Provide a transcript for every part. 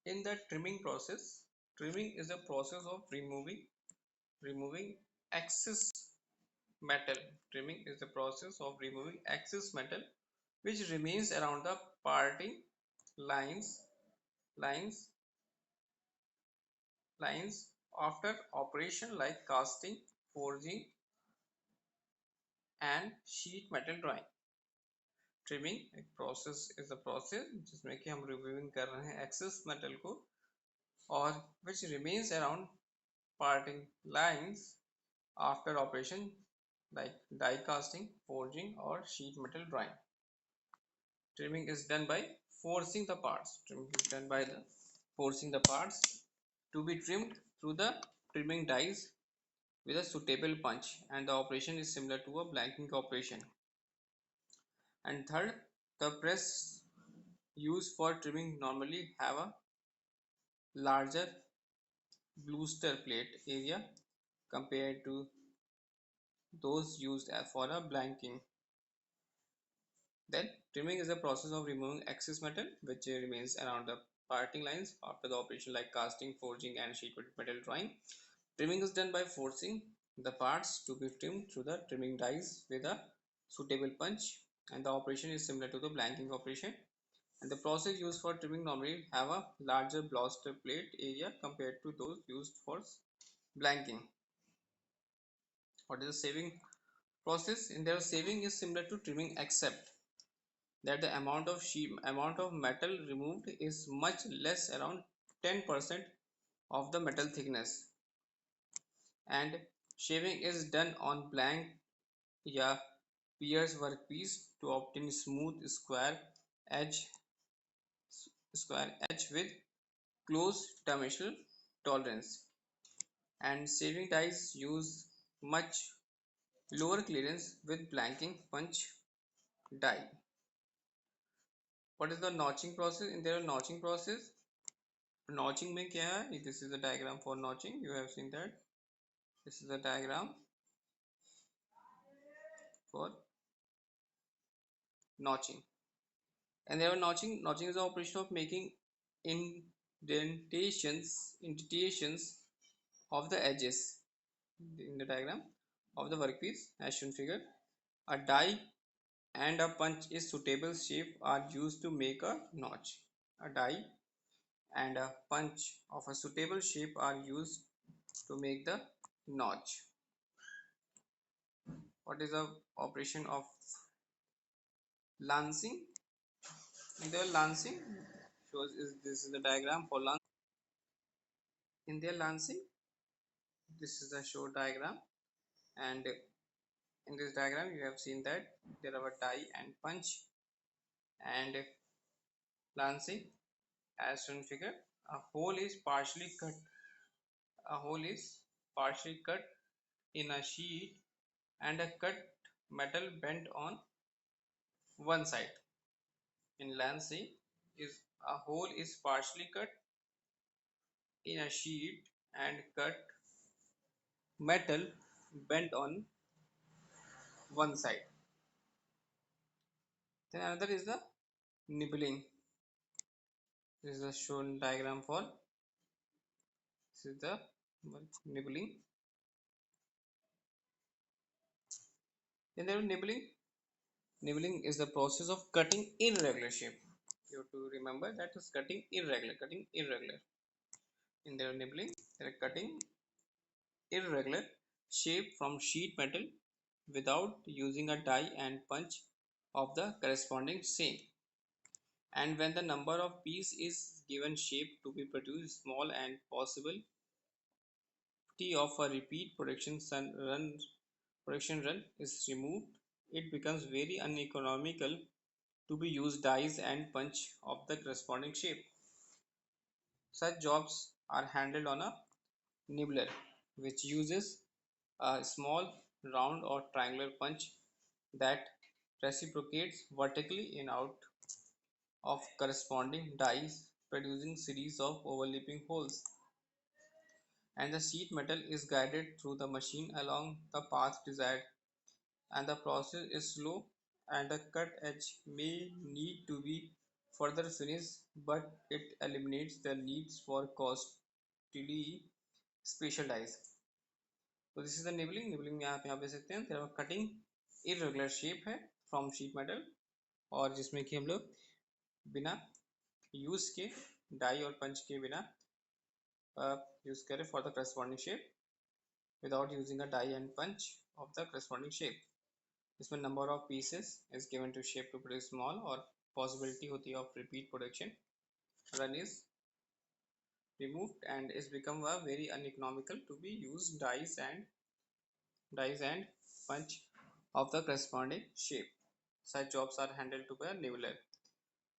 In the trimming process, trimming is a process of removing excess metal. Trimming is the process of removing excess metal which remains around the parting lines lines lines after operation like casting, forging and sheet metal drawing. Trimming एक process is a process जिसमें कि हम removing कर रहे हैं access metal को और which remains around parting lines after operation like die casting, forging or sheet metal drawing. Trimming is done by forcing the parts. Trimming is done by the forcing the parts to be trimmed through the trimming dies with a suitable punch, and the operation is similar to a blanking operation. And third, the press used for trimming normally have a larger bluster plate area compared to those used for a blanking. Then trimming is a process of removing excess metal which remains around the parting lines after the operation like casting, forging and sheet metal drawing. Trimming is done by forcing the parts to be trimmed through the trimming dies with a suitable punch, and the operation is similar to the blanking operation. And the process used for trimming normally have a larger bluster plate area compared to those used for blanking. What is the saving process? In their saving is similar to trimming except that the amount of metal removed is much less, around 10% of the metal thickness, and shaving is done on blank या pierce workpiece to obtain smooth edge square edge with close dimensional tolerance, and shaving dies use much lower clearance with blanking punch die. What is the notching process? In their notching process, notching में क्या है? This is the diagram for notching. You have seen that. This is the diagram for notching. And there notching. Notching is the operation of making indentations of the edges in the diagram of the workpiece as shown figure. A die and a punch is suitable shape are used to make a notch. A die and a punch of a suitable shape are used to make the notch. What is the operation of lancing? In the lancing shows is this is the diagram for lancing. In their lancing, this is a show diagram, and in this diagram you have seen that there are a die and punch and lancing as shown figure. A hole is partially cut. A hole is partially cut in a sheet and a cut metal bent on one side. In lancing, is a hole is partially cut in a sheet and cut metal bent on one side. Then another is the nibbling. This is a shown diagram for this is the nibbling. Then there is nibbling. Nibbling is the process of cutting irregular shape. You have to remember that is cutting irregular. Cutting irregular. In their nibbling, they are cutting irregular shape from sheet metal without using a die and punch of the corresponding same. And when the number of piece is given shape to be produced small and possible of a repeat production run is removed, it becomes very uneconomical to be used dies and punch of the corresponding shape. Such jobs are handled on a nibbler, which uses a small round or triangular punch that reciprocates vertically in out of corresponding dies, producing series of overlapping holes, and the sheet metal is guided through the machine along the path desired, and the process is slow and the cut edge may need to be further finish, but it eliminates the needs for costly special dyes. तो this is the nibbling nibbling में आप यहाँ पे सकते हैं तेरा cutting irregular shape है from sheet metal, और जिसमें कि हम लोग बिना यूज के डाई और पंच के बिना यूज करें for the corresponding shape without using a die and punch of the corresponding shape. इसमें number of pieces is given to shape to produce small और possibility होती है of repeat production. Run is removed and is become a very uneconomical to be used dies and punch of the corresponding shape. Such jobs are handled to by a nibbler.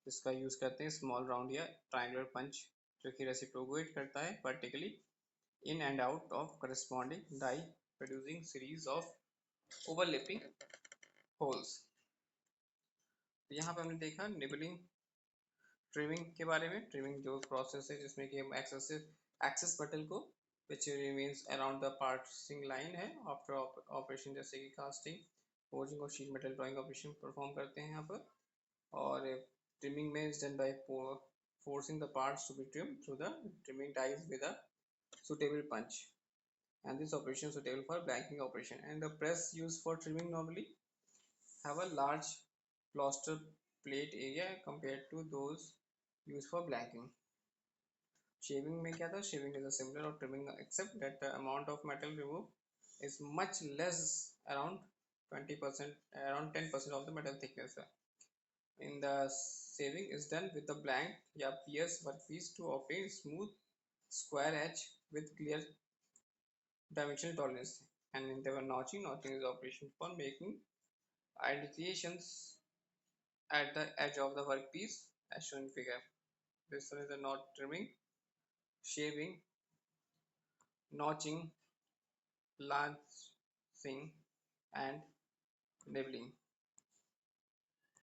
इसका use करते हैं small round या triangular punch जो कि reciprocate करता है vertically in and out of corresponding die producing series of overlapping holes. तो यहाँ पे हमने देखा निबलिंग ट्रिमिंग के बारे में। ट्रिमिंग जो प्रोसेस है जिसमें कि हम एक्सेस मेटल को which remains around the parsing line है आफ्टर ऑपरेशन, जैसे कि कास्टिंग, फोर्जिंग और sheet metal drawing operation perform करते हैं यहाँ पर। और trimming में is done by forcing the parts to be trimmed through the trimming dies with a suitable punch, and this operation is suitable for blanking operation. And the press used for trimming normally have a large plaster plate area compared to those used for blanking. Shaving में क्या था? Shaving is a similar of trimming except that the amount of metal removed is much less, around 20%, around 10% of the metal thickness. In the shaving is done with the blank या pierce workpiece to obtain smooth square edge with clear dimensional tolerance. And in the notching is operation for making indications at the edge of the workpiece as shown in figure. This one is the knot trimming, shaving, notching, lancing, and nibbling.